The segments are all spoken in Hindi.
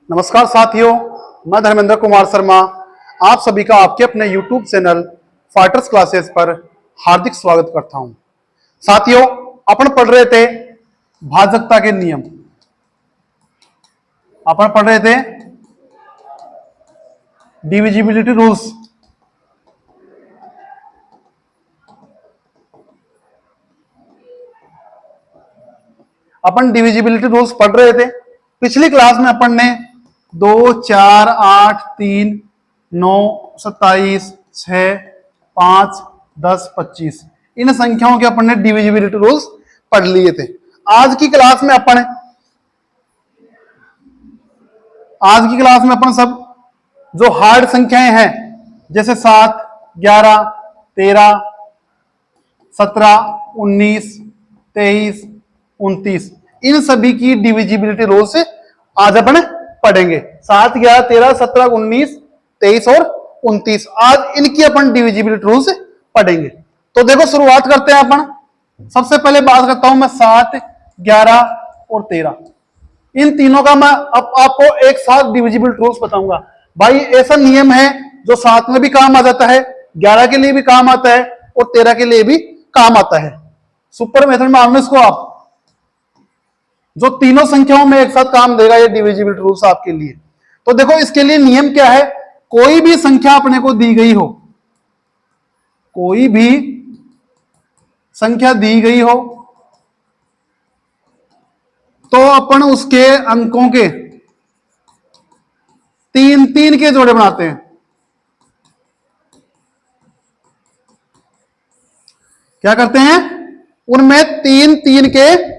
नमस्कार साथियों, मैं धर्मेंद्र कुमार शर्मा आप सभी का आपके अपने YouTube चैनल फाइटर्स क्लासेस पर हार्दिक स्वागत करता हूं। साथियों, अपन पढ़ रहे थे भाजकता के नियम। अपन पढ़ रहे थे डिविजिबिलिटी रूल्स। अपन डिविजिबिलिटी रूल्स पढ़ रहे थे। पिछली क्लास में अपन ने 2, 4, 8, 3, 9, 27, 6, 5, 10, 25 इन संख्याओं के अपन ने डिविजिबिलिटी रूल्स पढ़ लिए थे। आज की क्लास में अपन सब जो हार्ड संख्याएं हैं जैसे 7, 11, 13, 17, 19, 23, 29 इन सभी की डिविजिबिलिटी रूल्स आज अपन पढ़ेंगे। 7, 11, 13, 17, 19, 23 और 29 आज इनकी अपन डिविजिबिलिटी रूल्स पढ़ेंगे। तो देखो शुरुआत करते हैं अपन। सबसे पहले बात करता हूं मैं 7, 11 और 13 इन तीनों का मैं अब आपको एक साथ डिविजिबिलिटी रूल्स बताऊंगा। भाई ऐसा नियम है जो 7 में भी काम आ जाता है, 11 के लिए भी काम आता है और 13 के लिए भी काम आता है। सुपर मेथड में आने इसको आप जो तीनों संख्याओं में एक साथ काम देगा ये डिविजिबिलिटी रूल्स आपके लिए। तो देखो इसके लिए नियम क्या है। कोई भी संख्या अपने को दी गई हो, कोई भी संख्या दी गई हो तो अपन उसके अंकों के 3-3 के जोड़े बनाते हैं। क्या करते हैं? उनमें 3-3 के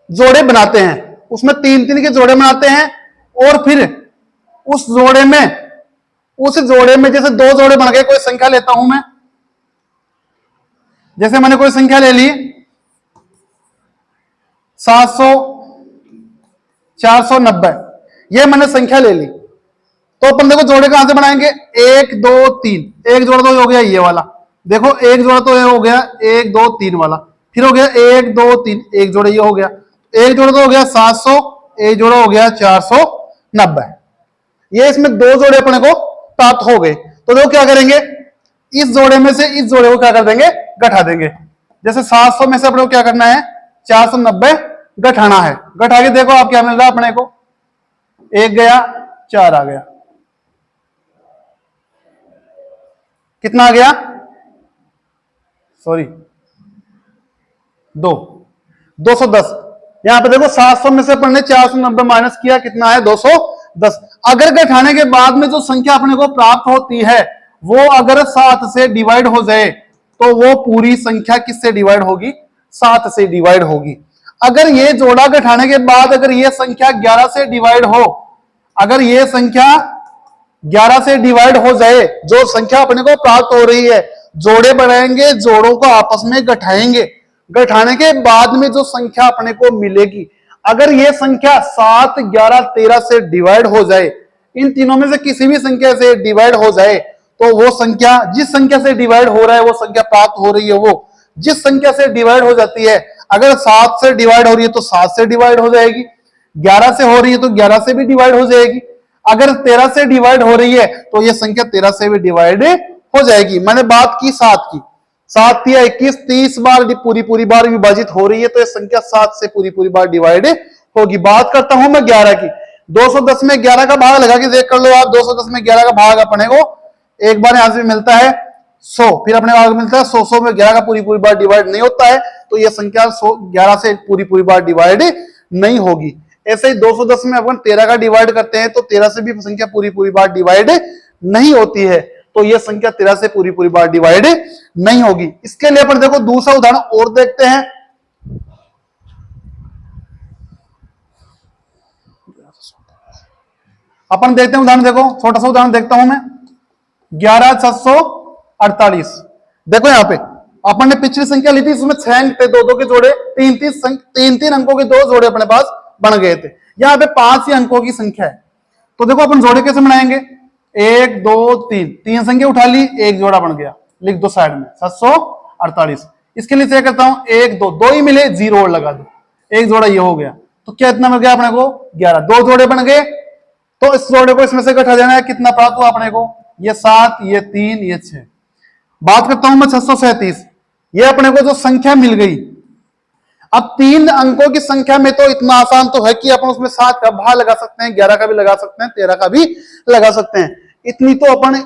जोड़े बनाते हैं, उसमें 3-3 के जोड़े बनाते हैं और फिर उस जोड़े में जैसे 2 जोड़े बन गए। कोई संख्या लेता हूं मैं, जैसे मैंने कोई संख्या ले ली 700, 490 ये मैंने संख्या ले ली। तो अपन देखो जोड़े कहां से बनाएंगे? 1, 2, 3 एक जोड़ा तो हो गया ये वाला। देखो एक जोड़ा तो ये हो गया 1, 2, 3 वाला, फिर हो गया 1, 2, 3 एक जोड़ा ये हो गया, एक जोड़ा तो हो गया 700, एक जोड़ा हो गया 490। ये इसमें 2 जोड़े अपने को प्राप्त हो गए। तो देखो क्या करेंगे, इस जोड़े में से इस जोड़े को क्या कर देंगे? घटा देंगे। जैसे 700 में से अपने को क्या करना है? 490 घटाना है। घटा के देखो आप क्या मिल रहा है अपने को? 1 गया 4 आ गया। कितना आ गया? सॉरी 210। यहां पे देखो 700 में से अपन ने 490 माइनस किया, कितना है? 210। अगर घटाने के बाद में जो संख्या अपने को प्राप्त होती है वो अगर 7 से डिवाइड हो जाए तो वो पूरी संख्या किससे डिवाइड होगी? 7 से डिवाइड होगी। अगर ये जोड़ा घटाने के बाद अगर ये संख्या 11 से डिवाइड हो, अगर ये संख्या 11 से डिवाइड हो जाए, जो संख्या अपने को प्राप्त हो रही है, जोड़े बनाएंगे, जोड़ों को आपस में घटाएंगे, घटाने के बाद में जो संख्या अपने को मिलेगी, अगर ये संख्या 7, 11, 13 से डिवाइड हो जाए, इन तीनों में से किसी भी संख्या से डिवाइड हो जाए तो वो संख्या, जिस संख्या से डिवाइड हो रहा है वो संख्या प्राप्त हो रही है, वो जिस संख्या से डिवाइड हो जाती है, अगर 7 से डिवाइड हो रही है तो 7 से डिवाइड हो जाएगी, 11 से हो रही है तो 11 से भी डिवाइड हो जाएगी, अगर 13 से डिवाइड हो रही है तो ये संख्या 13 से भी डिवाइड हो जाएगी। मैंने बात की 7 की, 7 या 21 30 बार पूरी बार विभाजित हो रही है तो ये संख्या 7 से पूरी बार डिवाइड होगी। बात करता हूं मैं 11 की। 210 में 11 का भाग लगा के देख कर लो आप। 210 में 11 का भाग अपने को एक बार यहां से मिलता है 100, फिर अपने भाग मिलता है 100 में 11 का पूरी बार डिवाइड नहीं होता है तो यह संख्या 11 से पूरी बार डिवाइड नहीं होगी। ऐसे ही 210 में अपन 13 का डिवाइड करते हैं तो 13 से भी संख्या पूरी बार डिवाइड नहीं होती है, तो यह संख्या 13 से पूरी बार डिवाइड नहीं होगी। इसके लिए अपन देखो दूसरा उदाहरण और देखते हैं। अपन देखते हैं उदाहरण, देखो छोटा सा उदाहरण देखता हूं मैं। 11,648। देखो यहां पे अपन ने पिछली संख्या ली थी, इसमें 6 अंक थे, 2-2 के जोड़े, 3-3 अंकों के 2 जोड़े अपने पास बन गए थे। यहां पे 5 ही अंकों की संख्या है। तो देखो अपन जोड़े कैसे बनाएंगे? 1, 2, 3 संख्या उठा ली, एक जोड़ा बन गया, लिख दो साइड में 748। इसके लिए क्या करता हूं? 1, 2 ही मिले, 0 और लगा दो, एक जोड़ा ये हो गया। तो क्या इतना मिल गया अपने को 11, दो जोड़े बन गए। तो इस जोड़े को इसमें से घटा देना है, कितना प्राप्त हुआ अपने को, ये 7, ये 3, ये 6। बात करता हूं मैं 637, ये अपने को जो संख्या मिल गई। अब 3 अंकों की संख्या में तो इतना आसान तो है कि अपन उसमें 7 का भाग लगा सकते हैं, 11 का भी लगा सकते हैं, 13 का भी लगा सकते हैं। इतनी तो अपन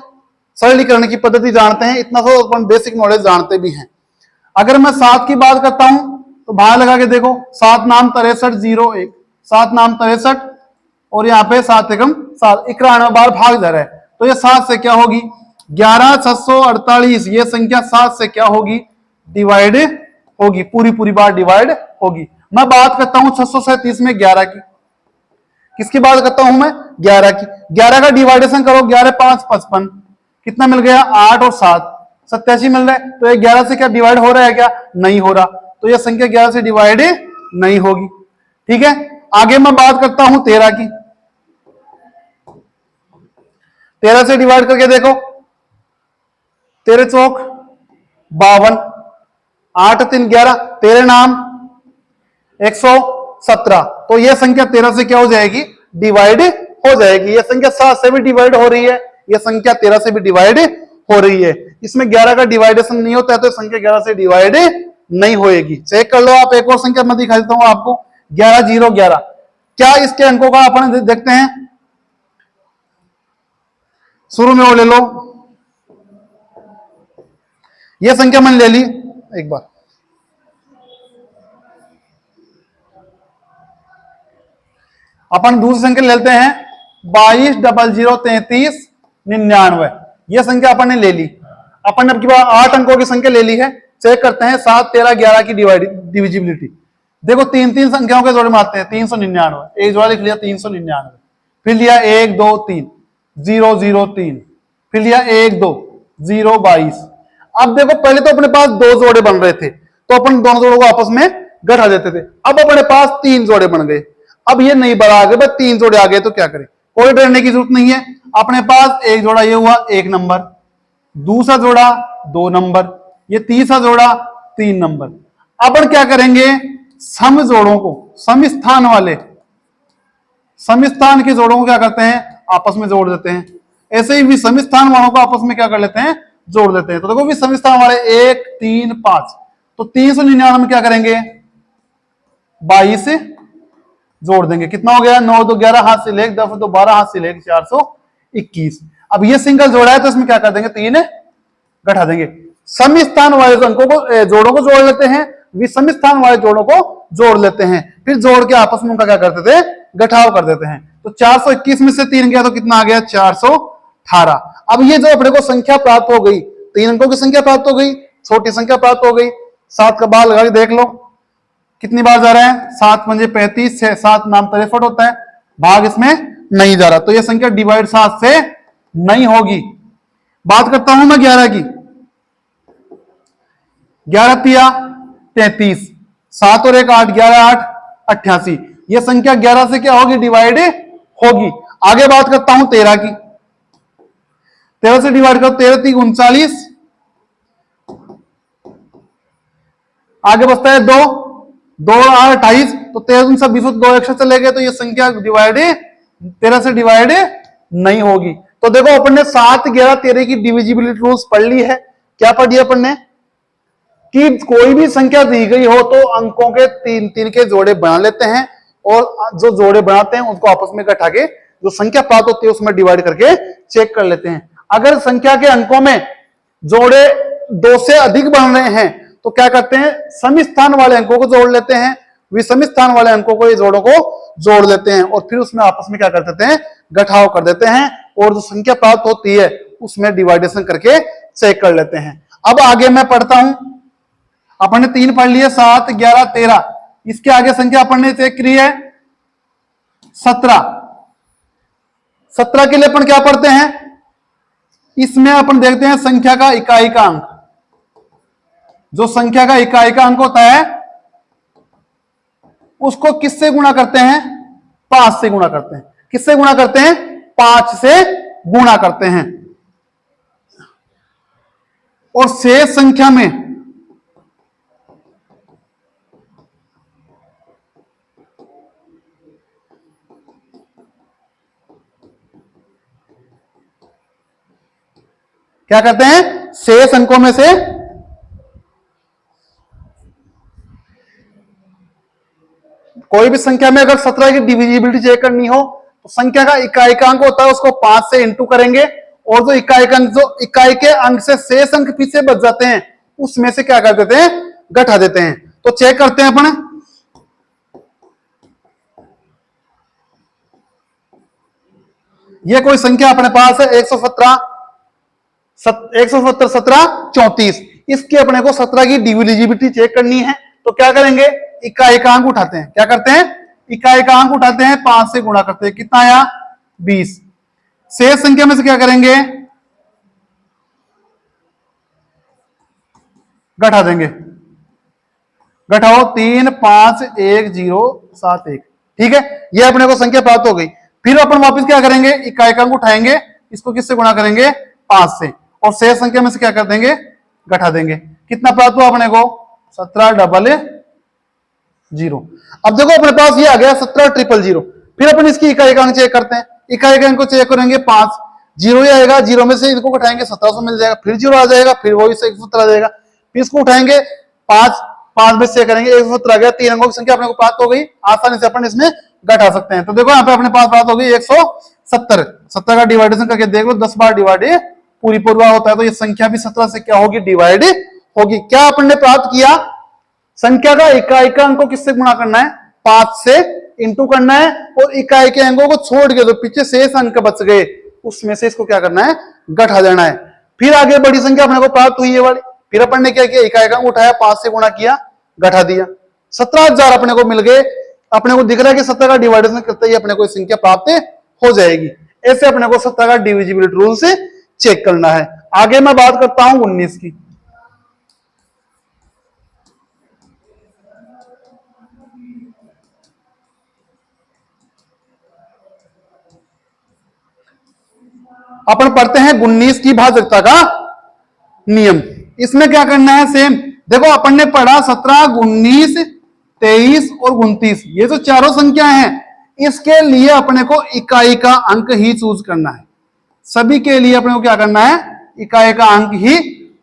सरलीकरण की पद्धति जानते हैं, इतना तो अपन बेसिक नॉलेज जानते भी हैं। अगर मैं 7 की बात करता हूं तो भाग लगा के देखो, 7 नाम 63 0 1, 7 नाम 63 और यहाँ पे 7 एकम 7, 91 बार भाग जा रहा है। तो ये 7 से क्या होगी, 11 648, ये संख्या 7 से क्या होगी, डिवाइड होगी, पूरी पूरी बार डिवाइड होगी। मैं बात करता हूं 637 में 11 की, किसकी बात करता हूं मैं, 11 की। 11 का डिवाइडेशन करो, 11 5 55, कितना मिल गया, 8 और 7 87 मिल रहा है। तो ये 11 से क्या डिवाइड हो रहा है, क्या नहीं हो रहा, तो यह संख्या 11 से डिवाइड नहीं होगी। ठीक है, आगे मैं बात करता हूं 13 की। 13 से डिवाइड करके देखो, 13 चौक 52, 8 3 11, 13 नाम 117। तो यह संख्या 13 से क्या हो जाएगी, डिवाइड हो जाएगी। यह संख्या 7 से भी डिवाइड हो रही है, यह संख्या 13 से भी डिवाइड हो रही है। इसमें 11 का डिवाइडेशन नहीं होता है, तो संख्या 11 से डिवाइड नहीं होएगी। चेक कर लो आप, एक और संख्या मैं दिखा देता हूं आपको, 11 0 11। क्या इसके अंकों का अपन देखते हैं, शुरू में वो ले लो, यह संख्या मैंने ले ली एक बार, अपन दूसरी संख्या लेते हैं 22 00 33 99। यह संख्या अपन ने ले ली। अपन ने अब की बार 8 अंकों की संख्या ले ली है। चेक करते हैं 7 13 11 की डिविजिबिलिटी। देखो 3 संख्याओं के जोड़े में आते हैं, 399, एक जोड़ा लिख लिया 399, फिर लिया 1 2 3 0 0 3, फिर लिया 1 2 0 22। अब देखो पहले तो अपने पास 2 जोड़े बन रहे थे, तो अपन दोनों जोड़ों को आपस में घटा देते थे। अब अपने पास 3 जोड़े बन गए, अब ये नहीं बढ़ा आगे, बस 3 जोड़े आ गए, तो क्या करें, कोई डरने की जरूरत नहीं है। अपने पास एक जोड़ा ये हुआ 1 नंबर, दूसरा जोड़ा 2 नंबर, ये तीसरा जोड़ा 3 नंबर। अब अपन क्या करेंगे, सम जोड़ों को, सम स्थान वाले, सम स्थान के जोड़ों को क्या करते हैं, आपस में जोड़ देते हैं। ऐसे ही विषम स्थान वालों को आपस में क्या कर लेते हैं, जोड़ देते हैं। तो देखो विषम स्थान वाले 1 3 5, तो 399 में क्या करेंगे, 22 जोड़ देंगे, कितना हो गया, 9 2 11 हाथ से लेके 10 2 12 हाथ से लेके 421। अब ये सिंगल जोड़ा है तो इसमें क्या कर देंगे, 3 घटा देंगे। सम स्थान वाले अंकों को, जोड़ों को जोड़ लेते हैं, विषम स्थान वाले जोड़ों को जोड़ लेते हैं, फिर जोड़ के आपस में उनका क्या करते थे, घटाव कर देते हैं। तो 421 में से 3 गया तो कितना आ गया, 418। अब ये जो अपने को संख्या प्राप्त हो गई, 3 अंकों की संख्या प्राप्त हो गई, छोटी संख्या प्राप्त हो गई। 7 का बार लगा के देख लो कितनी बार जा रहा है, 7 पंजे 35, 7 नाम 63 होता है, भाग इसमें नहीं जा रहा, तो यह संख्या डिवाइड 7 से नहीं होगी। बात करता हूं मैं 11 की, 11 तिया 33, 7 और 1 8, 11 8 88। यह संख्या 11 से क्या होगी, डिवाइड होगी। आगे बात करता हूं 13 की, 13 से डिवाइड करो, 13 3 39, आगे बचता है 2 2 8 28, तो 13 सब 20, 2 एक्स्ट्रा चले गए, तो ये संख्या डिवाइड 13 से डिवाइड नहीं होगी। तो देखो अपन ने 7 11 13 की डिविजिबिलिटी रूल्स पढ़ ली है। क्या पढ़ लिया अपन ने, कि कोई भी संख्या दी गई हो तो अंकों के 3 के जोड़े बना लेते हैं, और जो जोड़े बनाते हैं उसको आपस में घटा के जो संख्या प्राप्त होती है उसमें डिवाइड करके चेक कर लेते हैं। अगर संख्या के अंकों में जोड़े 2 से अधिक बन रहे हैं तो क्या करते हैं, सम स्थान वाले अंकों को जोड़ लेते हैं, विषम स्थान वाले अंकों को, ये जोड़ों को जोड़ लेते हैं, और फिर उसमें आपस में क्या कर देते हैं, घटाव कर देते हैं, और जो संख्या प्राप्त होती है उसमें डिवाइडेशन करके चेक कर लेते हैं। अब आगे मैं पढ़ता हूं, अपन ने 3 पढ़ लिए, 7 11 13, इसके आगे संख्या अपन ने चेक करी है 17। 17 के लिए अपन क्या पढ़ते हैं, इसमें अपन देखते हैं संख्या का इकाई का अंक, जो संख्या का इकाई का अंक होता है उसको किससे गुणा करते हैं, 5 से गुणा करते हैं। किससे गुणा करते हैं, 5 से गुणा करते हैं। और शेष संख्या में क्या करते हैं, शेष अंकों में से कोई भी संख्या में अगर 17 की डिविजिबिलिटी चेक करनी हो तो संख्या का इकाई का अंक होता है उसको 5 से इंटू करेंगे, और जो इकाई का अंक, जो इकाई के अंक से शेष अंक पीछे बच जाते हैं उसमें से क्या कर देते हैं, घटा देते हैं। तो चेक करते हैं अपन। ये कोई संख्या अपने पास है 117 17 34, इसकी अपने को 17 की डिविजिबिलिटी चेक करनी है। तो क्या करेंगे, इकाई का अंक उठाते हैं, क्या करते हैं, इकाई का अंक उठाते हैं, 5 से गुणा करते हैं, कितना आया 20। शेष संख्या में से क्या करेंगे, घटा देंगे, घटाओ 3 5 1 0 7 1, ठीक है, ये अपने को संख्या प्राप्त हो गई। फिर अपन वापस क्या करेंगे, इकाई का अंक उठाएंगे, इसको किससे गुणा करेंगे, 5 से, और शेष संख्या में से क्या कर देंगे, घटा देंगे। कितना प्राप्त हुआ अपने को, 1700। अब देखो अपने पास ये आ गया 17000। फिर अपन इसकी इकाई का अंक चेक करते हैं, इकाई का अंक को चेक करेंगे 5, 0 ही आएगा, 0 में से इसको घटाएंगे 1700 मिल जाएगा, फिर 0 आ जाएगा, फिर वही से 170 आ जाएगा, फिर इसको उठाएंगे 5, 5 में से करेंगे 170 आ गया, 3 अंकों की संख्या अपने को प्राप्त हो गई। आसानी से अपन इसमें घटा सकते हैं। तो देखो यहाँ पे अपने पास प्राप्त हो गई 170, 70 का डिवाइडेशन करके देख लो, 10 बार डिवाइड पूरी पूर्वा होता है, तो ये संख्या भी 17 से क्या होगी, डिवाइड होगी। क्या अपन ने प्राप्त किया, संख्या का इकाई का अंक को किससे गुणा करना है, 5 से इंटू करना है, और इकाई के अंकों को छोड़ के जो पीछे शेष अंक बच गए उसमें से इसको क्या करना है, घटा देना है। फिर आगे बड़ी संख्या अपने को प्राप्त हुई है वाली, फिर अपन ने क्या किया, इकाई का अंक उठाया, 5 से गुणा किया, घटा दिया, 17000 अपने को मिल गए। अपने को दिख रहा है कि 17 का डिवाइडेशन करते ही अपने को संख्या प्राप्त हो जाएगी। ऐसे अपने को 17 का डिविजिबिलिटी रूल से चेक करना है। आगे मैं बात करता हूं 19 की। अपन पढ़ते हैं 19 की भाजकता का नियम। इसमें क्या करना है, सेम देखो अपन ने पढ़ा 17, 19, 23 और 29, ये जो चारों संख्या हैं, इसके लिए अपने को इकाई का अंक ही चूज करना है। सभी के लिए अपने को क्या करना है, इकाई का अंक ही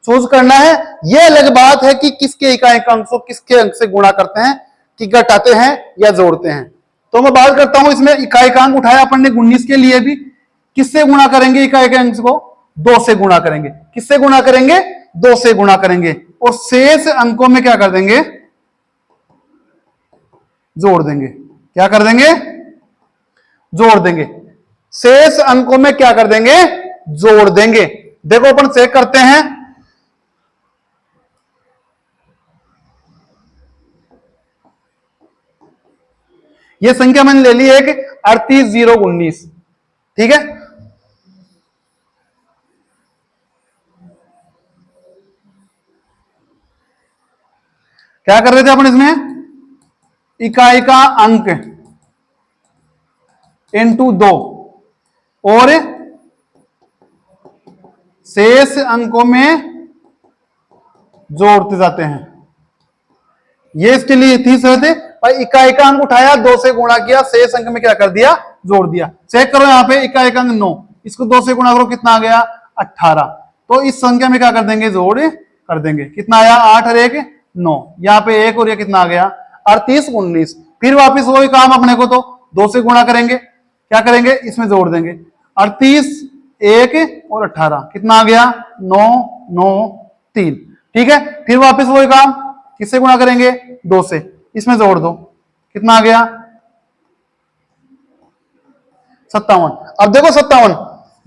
चूज करना है। यह अलग बात है कि किसके इकाई का अंक को किसके अंक से गुणा करते हैं, कि घटाते हैं या जोड़ते हैं। तो मैं बात करता हूं, इसमें इकाई का अंक उठाया अपन ने 19 के लिए भी, किससे गुणा करेंगे, इकाई के अंक को 2 से गुणा करेंगे। किससे गुणा करेंगे, 2 से गुणा करेंगे, और शेष अंकों में क्या कर देंगे, जोड़ देंगे। क्या कर देंगे, जोड़ देंगे। शेष अंकों में क्या कर देंगे, जोड़ देंगे। देखो अपन चेक करते हैं, यह संख्या मैंने ले ली एक 38019, ठीक है। क्या कर रहे थे अपन इसमें, इकाई का अंक इंटू 2 और शेष अंकों में जोड़ते जाते हैं। ये इसके लिए थी शर्त। भाई इकाई का अंक उठाया, 2 से गुणा किया, शेष अंक में क्या कर दिया, जोड़ दिया। चेक करो यहाँ पे इकाई का अंक 9, इसको 2 से गुणा करो, कितना आ गया 18। तो इस संख्या में क्या कर देंगे, जोड़ कर देंगे। कितना आया 8 और 1 9, यहाँ पे 1 और ये कितना आ गया 38 19। फिर वापिस वही काम अपने को, तो 2 से गुणा करेंगे, क्या करेंगे, इसमें जोड़ देंगे। 38 1 और 18 कितना आ गया 9 9 3, ठीक है। फिर वापस वही काम, किससे गुणा करेंगे, 2 से, इसमें जोड़ दो, कितना आ गया 57। अब देखो 57,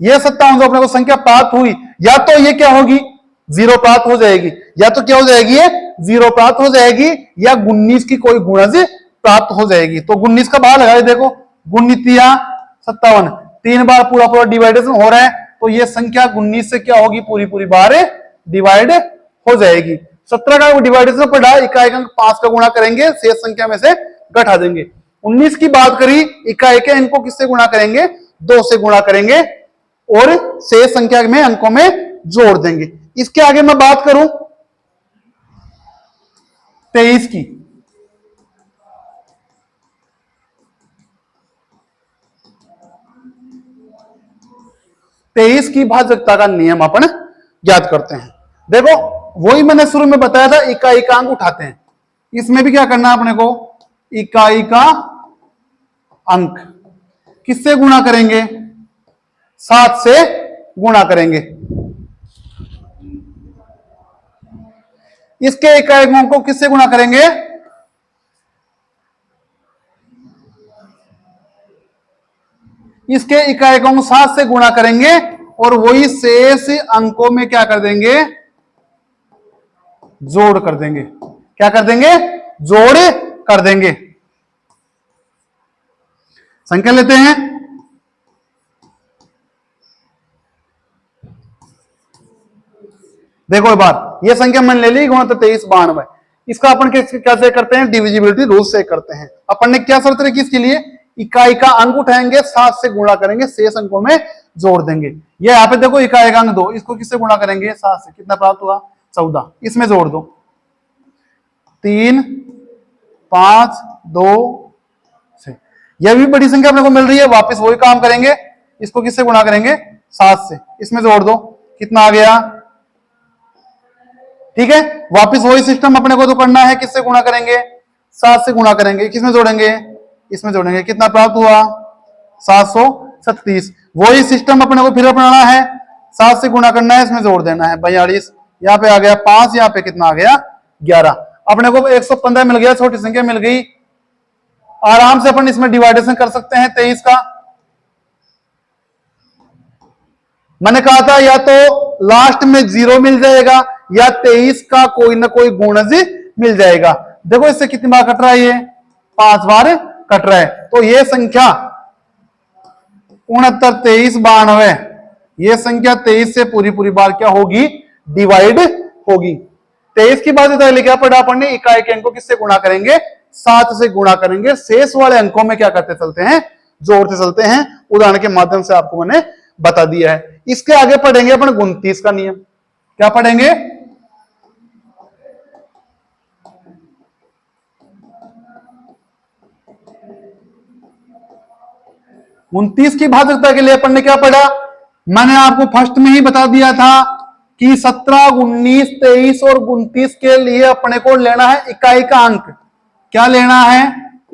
ये 57 जो अपने को संख्या प्राप्त हुई, या तो ये क्या होगी, 0 प्राप्त हो जाएगी, या तो क्या हो जाएगी, ये 0 प्राप्त हो जाएगी, या 19 की कोई गुणज प्राप्त हो जाएगी। तो 19 का बाहर लगाए, देखो 19 57, 3 बार पूरा पूरा डिवाइडेशन हो रहा है, तो ये संख्या 19 से क्या होगी, पूरी पूरी बार डिवाइड हो जाएगी। 17 का डिवाइडेशन पढ़ा, इकाई का अंक 5 का गुणा करेंगे, शेष संख्या में से घटा देंगे। 19 की बात करी, इकाई के अंक को किससे गुणा करेंगे, 2 से गुणा करेंगे, और शेष संख्या में अंकों में जोड़ देंगे। इसके आगे मैं बात करूं 23 की। तेईस की भाजकता का नियम अपन ज्ञात करते हैं। देखो वही मैंने शुरू में बताया था, इकाई का अंक उठाते हैं। इसमें भी क्या करना है अपने को, इकाई का अंक किससे गुणा करेंगे, 7 से गुणा करेंगे। इसके इकाई अंक को किससे गुणा करेंगे, इसके इकाई अंक 7 से गुणा करेंगे और वही शेष अंकों में क्या कर देंगे, जोड़ कर देंगे। क्या कर देंगे, जोड़ कर देंगे। संख्या लेते हैं। देखो एक बार ये संख्या मैंने ले ली, गुणा 2392। इसका अपन कैसे करते हैं, डिविजिबिलिटी रूल से करते हैं। अपन ने क्या शर्त रखी इसके लिए, इकाई का अंक उठाएंगे, 7 से गुणा करेंगे, शेष अंकों में जोड़ देंगे। ये यहाँ पे देखो इकाई का अंक 2, इसको किससे गुणा करेंगे, 7 से, कितना प्राप्त हुआ 14, इसमें जोड़ दो 3 5 2 से। यह भी बड़ी संख्या अपने को मिल रही है, वापस वही काम करेंगे, इसको किससे गुणा करेंगे, 7 से, इसमें जोड़ दो, कितना आ गया, ठीक है। वापस वही सिस्टम अपने को तो करना है, किससे गुणा करेंगे, 7 से गुणा करेंगे, किसमें जोड़ेंगे, इसमें जोड़ेंगे, कितना प्राप्त हुआ 736। वही सिस्टम अपने को फिर अपनाना है, 7 से गुणा करना है, इसमें जोड़ देना है 42, यहाँ पे आ गया 5, यहाँ पे कितना आ गया 11। अपने को 115 मिल गया, छोटी संख्या मिल गई। आराम से अपन इसमें डिवाइडेशन कर सकते हैं 23 का। मैंने कहा था या तो लास्ट में 0 मिल जाएगा या 23 का कोई ना कोई गुणज मिल जाएगा। देखो इससे कितनी बार कट रहा है, ये 5 बार कट रहा है। तो ये संख्या 69 23 92, ये संख्या 23 से पूरी पूरी बार क्या होगी, डिवाइड होगी। 23 की बात है, क्या पढ़ा अपन ने, इकाई के अंक को किससे गुणा करेंगे, 7 से गुणा करेंगे, शेष वाले अंकों में क्या करते चलते हैं, जोड़ते चलते हैं। उदाहरण के माध्यम से आपको मैंने बता दिया है। इसके आगे पढ़ेंगे अपन 29 का नियम। क्या पढ़ेंगे, उनतीस की भाजकता के लिए अपन ने क्या पढ़ा, मैंने आपको फर्स्ट में ही बता दिया था कि 17 19 23 और 29 के लिए अपने को लेना है इकाई का अंक। क्या लेना है,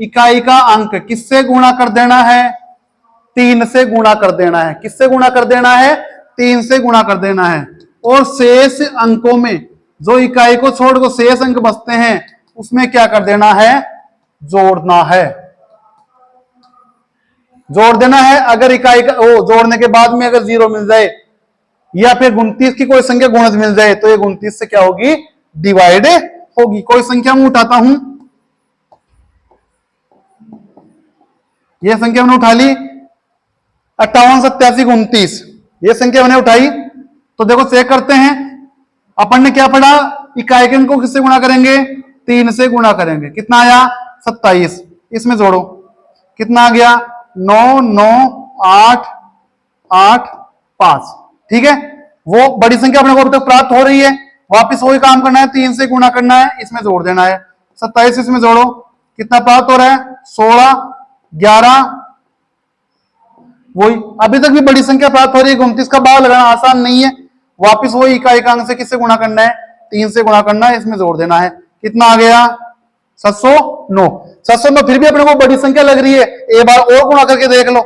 इकाई का अंक। किससे गुणा कर देना है, 3 से गुणा कर देना है। किससे गुणा कर देना है, 3 से गुणा कर देना है। और शेष अंकों में जो इकाई को छोड़ को शेष अंक बचते हैं उसमें क्या कर देना है, जोड़ना है, जोड़ देना है। अगर इकाई का जोड़ने के बाद में अगर 0 मिल जाए या फिर 29 की कोई संख्या गुणज मिल जाए तो ये 29 से क्या होगी, डिवाइड होगी। कोई संख्या मैं उठाता हूं, ये संख्या मैंने उठा ली 58 87 29, ये संख्या मैंने उठाई। तो देखो चेक करते हैं, अपन ने क्या पढ़ा, इकाई के अंक को किससे गुणा करेंगे, 3 से गुणा करेंगे। कितना आया 27, इसमें जोड़ो, कितना आ गया 9 9 8 8 5, ठीक है। वो बड़ी संख्या अपने को अभी तक प्राप्त हो रही है, वापस वही काम करना है, 3 से गुणा करना है, इसमें जोड़ देना है। 27 इसमें जोड़ो, कितना प्राप्त हो रहा है 16 11, वही अभी तक भी बड़ी संख्या प्राप्त हो रही है। 29 का भाव लगाना आसान नहीं है, वापस वही इकाई का अंक से किससे गुणा करना है, 3 से गुणा करना है, इसमें जोड़ देना है। कितना आ गया 709। 709 फिर भी अपने को बड़ी संख्या लग रही है, एक बार और गुणा करके देख लो,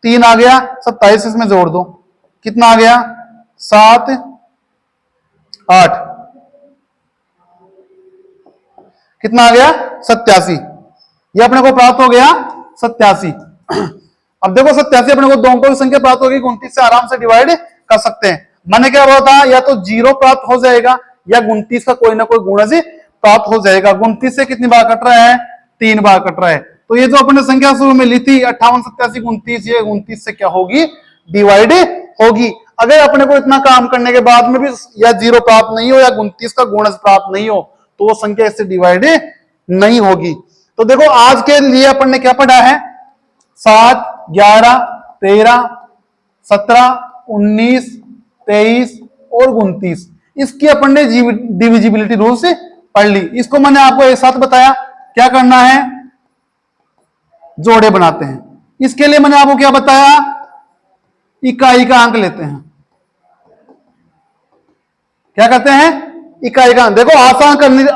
3 आ गया 27, इसमें जोड़ दो, कितना आ गया 7 8, कितना आ गया 87, ये अपने को प्राप्त हो गया 87। अब देखो 87 अपने को दो अंकों की संख्या प्राप्त होगी, 29 से आराम से डिवाइड कर सकते हैं। मैंने क्या बोला था, या तो 0 प्राप्त हो जाएगा या 29 का कोई ना कोई गुणज प्राप्त हो जाएगा। 29 से कितनी बार कट रहा है, 3 बार कट रहा है। तो ये जो अपने संख्या शुरू में ली थी 58 87 29, ये 29 से क्या होगी, डिवाइड होगी। अगर अपने को इतना काम करने के बाद में भी या 0 प्राप्त नहीं हो या 29 का गुणज प्राप्त नहीं हो तो वो संख्या इससे डिवाइड नहीं होगी। तो देखो आज के लिए अपन ने क्या पढ़ा है, 7 11 13 17 19 23 और 29, इसकी अपन ने डिविजिबिलिटी रूल से पढ़ ली। इसको मैंने आपको एक साथ बताया, क्या करना है, जोड़े बनाते हैं। इसके लिए मैंने आपको क्या बताया, इकाई का अंक लेते हैं। क्या कहते हैं, इकाई का अंक। देखो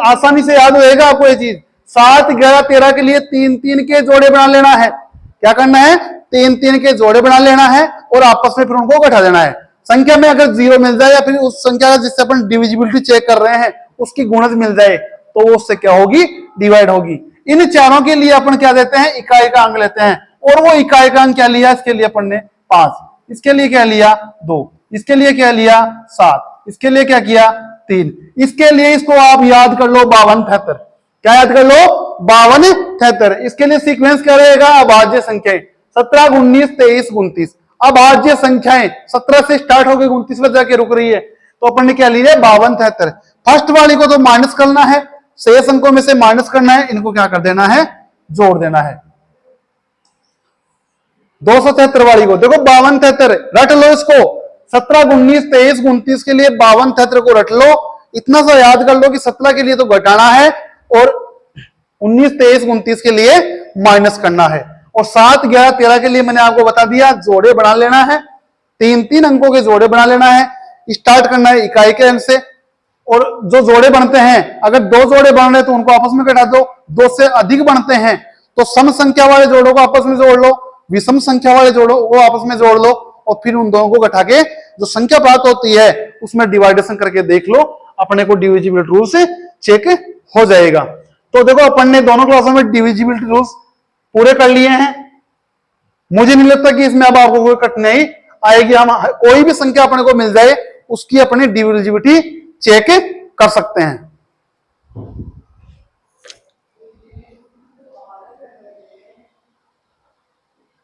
आसानी से याद होएगा आपको ये चीज। 7, 11, 13 के लिए 3, 3 के जोड़े बना लेना है। क्या करना है, 3, 3 के जोड़े बना लेना है और आपस में फिर उनको घटा देना है। संख्या में अगर 0 मिल जाए या फिर उस संख्या का जिससे अपन डिविजिबिलिटी चेक कर रहे हैं उसकी गुणज मिल जाए तो वो उससे क्या होगी, डिवाइड होगी। इन चारों के लिए अपन क्या देते हैं, इकाई का अंक लेते हैं। और वो इकाई का अंक क्या लिया, इसके लिए अपन ने 5, इसके लिए क्या लिया 2, इसके लिए क्या लिया 7, इसके लिए क्या किया 3, इसके लिए इसको आप याद कर लो 52, 73। क्या याद कर लो, 52, 73। इसके लिए सीक्वेंस क्या रहेगा, अभाज्य संख्याएं 17, 19, 23, 29। अभाज्य संख्याएं 17 से स्टार्ट होकर 29 पर जाके रुक रही है, तो अपन ने क्या लिया 52, 73। फर्स्ट वाली को तो माइनस करना है, शेष अंकों में से माइनस करना है, इनको क्या कर देना है, जोड़ देना है। 273 वाली को देखो 52, 73 रट लो इसको। 17, 19, 23, 29 के लिए 52, 73 को रट लो। इतना सा याद कर लो कि 17 के लिए तो घटाना है और 19, 23, 29 के लिए माइनस करना है। और 7, 11, 13 के लिए मैंने आपको बता दिया जोड़े बना लेना है, 3 अंकों के जोड़े बना लेना है। स्टार्ट करना है इकाई के अंक से। और जो जोड़े बनते हैं, अगर 2 जोड़े बन रहे हैं तो उनको आपस में घटा दो। 2 से अधिक बनते हैं तो सम संख्या वाले जोड़ों को आपस में जोड़ लो, विषम संख्या वाले जोड़ों को आपस में जोड़ लो और फिर उन दोनों को घटा के जो संख्या प्राप्त होती है उसमें डिवाइडेशन करके देख लो, अपने को डिविजिबिलिटी रूल से चेक हो जाएगा। तो देखो अपन ने दोनों क्लासों में डिविजिबिलिटी रूल्स पूरे कर लिए हैं। मुझे नहीं लगता कि इसमें अब आपको कोई कठिनाई आएगी। हम कोई भी संख्या अपने को मिल जाए उसकी अपनी डिविजिबिलिटी चेक कर सकते हैं।